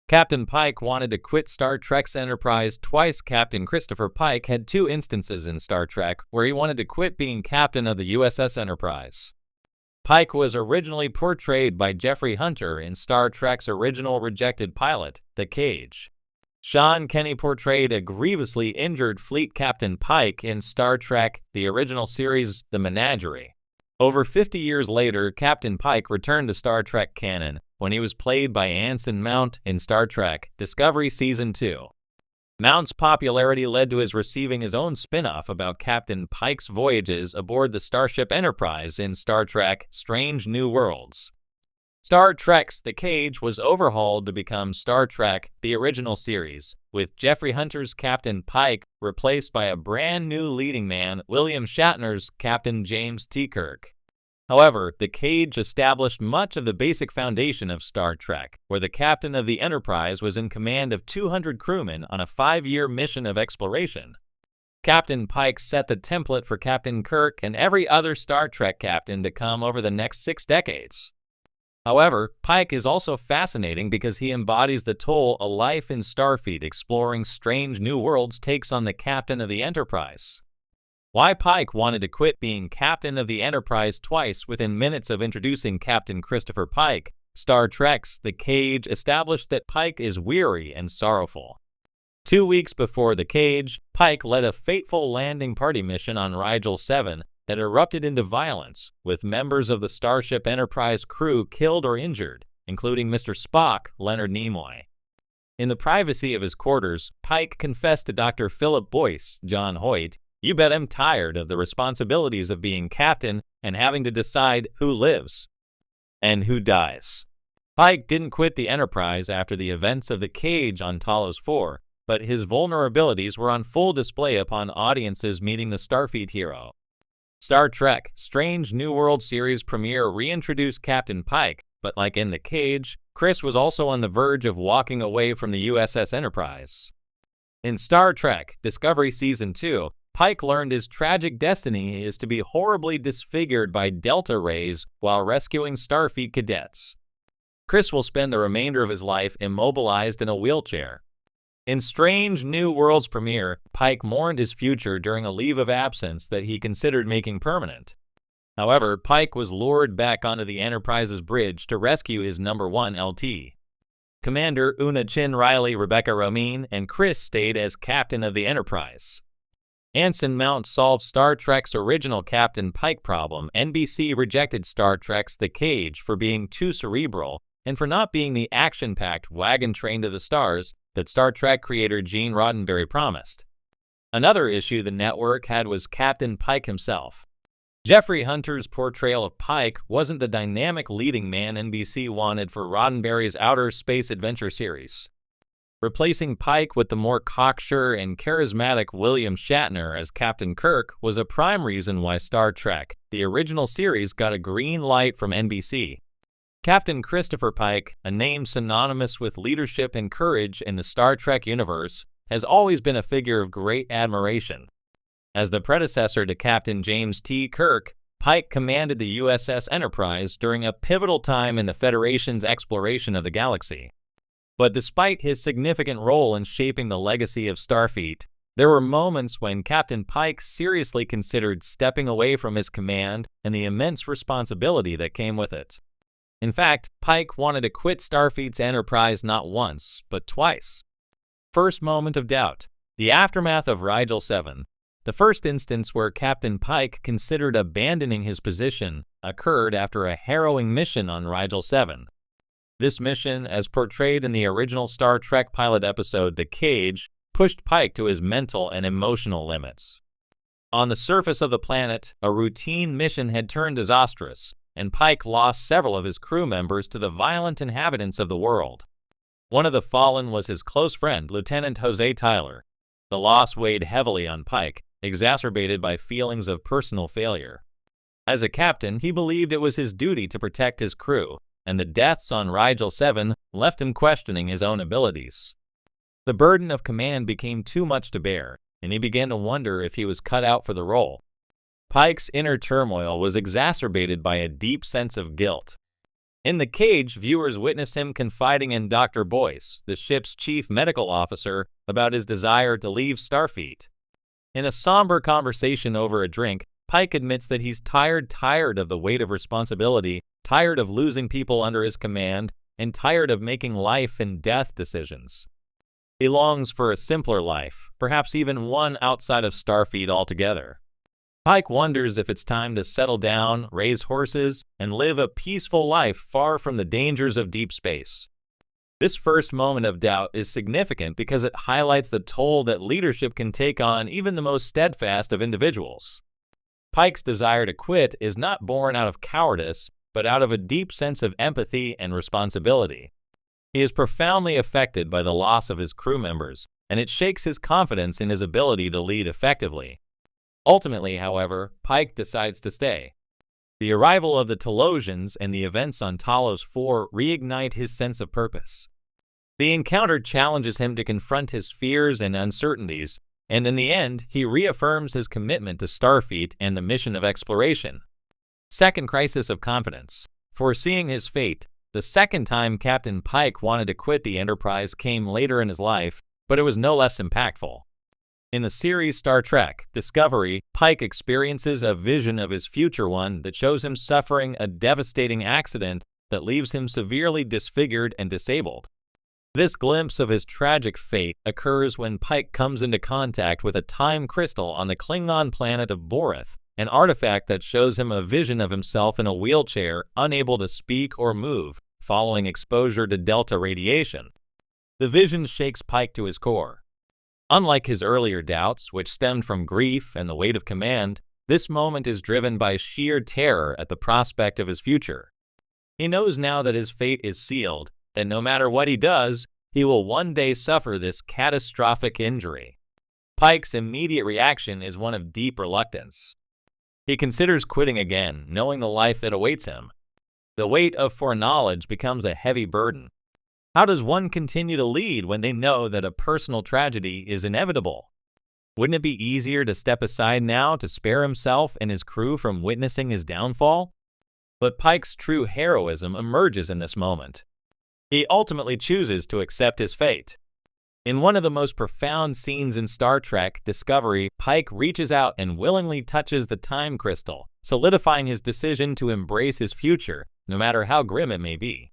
Captain Pike wanted to quit Star Trek's Enterprise twice. Captain Christopher Pike had two instances in Star Trek where he wanted to quit being captain of the USS Enterprise. Pike was originally portrayed by Jeffrey Hunter in Star Trek's original rejected pilot, The Cage. Sean Kenny portrayed a grievously injured fleet Captain Pike in Star Trek, the original series, The Menagerie. Over 50 years later, Captain Pike returned to Star Trek canon when he was played by Anson Mount in Star Trek Discovery Season 2. Mount's popularity led to his receiving his own spin-off about Captain Pike's voyages aboard the Starship Enterprise in Star Trek Strange New Worlds. Star Trek's The Cage was overhauled to become Star Trek, the original series, with Jeffrey Hunter's Captain Pike replaced by a brand new leading man, William Shatner's Captain James T. Kirk. However, The Cage established much of the basic foundation of Star Trek, where the captain of the Enterprise was in command of 200 crewmen on a 5-year mission of exploration. Captain Pike set the template for Captain Kirk and every other Star Trek captain to come over the next 6 decades. However, Pike is also fascinating because he embodies the toll a life in Starfleet exploring strange new worlds takes on the captain of the Enterprise. Why Pike wanted to quit being captain of the Enterprise twice within minutes of introducing Captain Christopher Pike, Star Trek's The Cage established that Pike is weary and sorrowful. 2 weeks before The Cage, Pike led a fateful landing party mission on Rigel 7 that erupted into violence, with members of the Starship Enterprise crew killed or injured, including Mr. Spock, Leonard Nimoy. In the privacy of his quarters, Pike confessed to Dr. Philip Boyce, John Hoyt, "You bet I'm tired of the responsibilities of being captain and having to decide who lives and who dies." Pike didn't quit the Enterprise after the events of The Cage on Talos 4, but his vulnerabilities were on full display upon audiences meeting the Starfleet hero. Star Trek Strange New World series premiere reintroduced Captain Pike, but like in The Cage, Chris was also on the verge of walking away from the USS Enterprise. In Star Trek Discovery Season 2, Pike learned his tragic destiny is to be horribly disfigured by Delta rays while rescuing Starfleet cadets. Chris will spend the remainder of his life immobilized in a wheelchair. In Strange New Worlds premiere, Pike mourned his future during a leave of absence that he considered making permanent. However, Pike was lured back onto the Enterprise's bridge to rescue his number 1 LT. Commander Una Chin Riley, Rebecca Romijn, and Chris stayed as captain of the Enterprise. Anson Mount solved Star Trek's original Captain Pike problem. NBC rejected Star Trek's The Cage for being too cerebral and for not being the action-packed wagon train to the stars that Star Trek creator Gene Roddenberry promised. Another issue the network had was Captain Pike himself. Jeffrey Hunter's portrayal of Pike wasn't the dynamic leading man NBC wanted for Roddenberry's Outer Space Adventure series. Replacing Pike with the more cocksure and charismatic William Shatner as Captain Kirk was a prime reason why Star Trek, the original series, got a green light from NBC. Captain Christopher Pike, a name synonymous with leadership and courage in the Star Trek universe, has always been a figure of great admiration. As the predecessor to Captain James T. Kirk, Pike commanded the USS Enterprise during a pivotal time in the Federation's exploration of the galaxy. But despite his significant role in shaping the legacy of Starfleet, there were moments when Captain Pike seriously considered stepping away from his command and the immense responsibility that came with it. In fact, Pike wanted to quit Starfleet's Enterprise not once, but twice. First moment of doubt. The aftermath of Rigel 7. The first instance where Captain Pike considered abandoning his position occurred after a harrowing mission on Rigel 7. This mission, as portrayed in the original Star Trek pilot episode The Cage, pushed Pike to his mental and emotional limits. On the surface of the planet, a routine mission had turned disastrous, and Pike lost several of his crew members to the violent inhabitants of the world. One of the fallen was his close friend, Lieutenant Jose Tyler. The loss weighed heavily on Pike, exacerbated by feelings of personal failure. As a captain, he believed it was his duty to protect his crew, and the deaths on Rigel 7 left him questioning his own abilities. The burden of command became too much to bear, and he began to wonder if he was cut out for the role. Pike's inner turmoil was exacerbated by a deep sense of guilt. In the cage, viewers witness him confiding in Dr. Boyce, the ship's chief medical officer, about his desire to leave Starfleet. In a somber conversation over a drink, Pike admits that he's tired of the weight of responsibility, tired of losing people under his command, and tired of making life and death decisions. He longs for a simpler life, perhaps even one outside of Starfleet altogether. Pike wonders if it's time to settle down, raise horses, and live a peaceful life far from the dangers of deep space. This first moment of doubt is significant because it highlights the toll that leadership can take on even the most steadfast of individuals. Pike's desire to quit is not born out of cowardice, but out of a deep sense of empathy and responsibility. He is profoundly affected by the loss of his crew members, and it shakes his confidence in his ability to lead effectively. Ultimately, however, Pike decides to stay. The arrival of the Talosians and the events on Talos 4 reignite his sense of purpose. The encounter challenges him to confront his fears and uncertainties, and in the end, he reaffirms his commitment to Starfleet and the mission of exploration. Second crisis of confidence. Foreseeing his fate, the second time Captain Pike wanted to quit the Enterprise came later in his life, but it was no less impactful. In the series Star Trek Discovery, Pike experiences a vision of his future one that shows him suffering a devastating accident that leaves him severely disfigured and disabled. This glimpse of his tragic fate occurs when Pike comes into contact with a time crystal on the Klingon planet of Boreth, an artifact that shows him a vision of himself in a wheelchair, unable to speak or move, following exposure to delta radiation. The vision shakes Pike to his core. Unlike his earlier doubts, which stemmed from grief and the weight of command, this moment is driven by sheer terror at the prospect of his future. He knows now that his fate is sealed, that no matter what he does, he will one day suffer this catastrophic injury. Pike's immediate reaction is one of deep reluctance. He considers quitting again, knowing the life that awaits him. The weight of foreknowledge becomes a heavy burden. How does one continue to lead when they know that a personal tragedy is inevitable? Wouldn't it be easier to step aside now to spare himself and his crew from witnessing his downfall? But Pike's true heroism emerges in this moment. He ultimately chooses to accept his fate. In one of the most profound scenes in Star Trek Discovery, Pike reaches out and willingly touches the time crystal, solidifying his decision to embrace his future, no matter how grim it may be.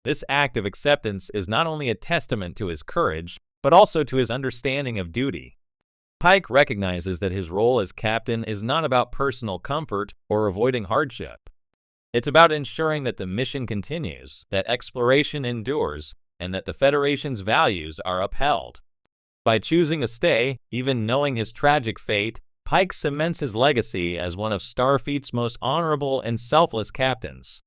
This act of acceptance is not only a testament to his courage, but also to his understanding of duty. Pike recognizes that his role as captain is not about personal comfort or avoiding hardship. It's about ensuring that the mission continues, that exploration endures, and that the Federation's values are upheld. By choosing to stay, even knowing his tragic fate, Pike cements his legacy as one of Starfleet's most honorable and selfless captains.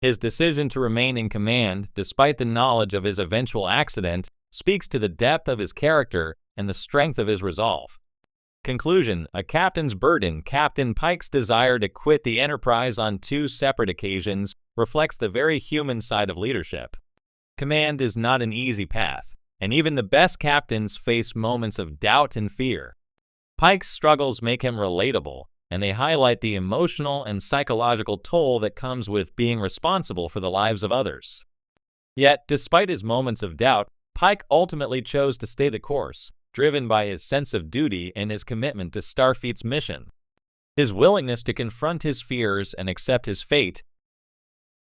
His decision to remain in command, despite the knowledge of his eventual accident, speaks to the depth of his character and the strength of his resolve. Conclusion: a captain's burden. Captain Pike's desire to quit the Enterprise on two separate occasions reflects the very human side of leadership. Command is not an easy path, and even the best captains face moments of doubt and fear. Pike's struggles make him relatable, and they highlight the emotional and psychological toll that comes with being responsible for the lives of others. Yet, despite his moments of doubt, Pike ultimately chose to stay the course, driven by his sense of duty and his commitment to Starfleet's mission. His willingness to confront his fears and accept his fate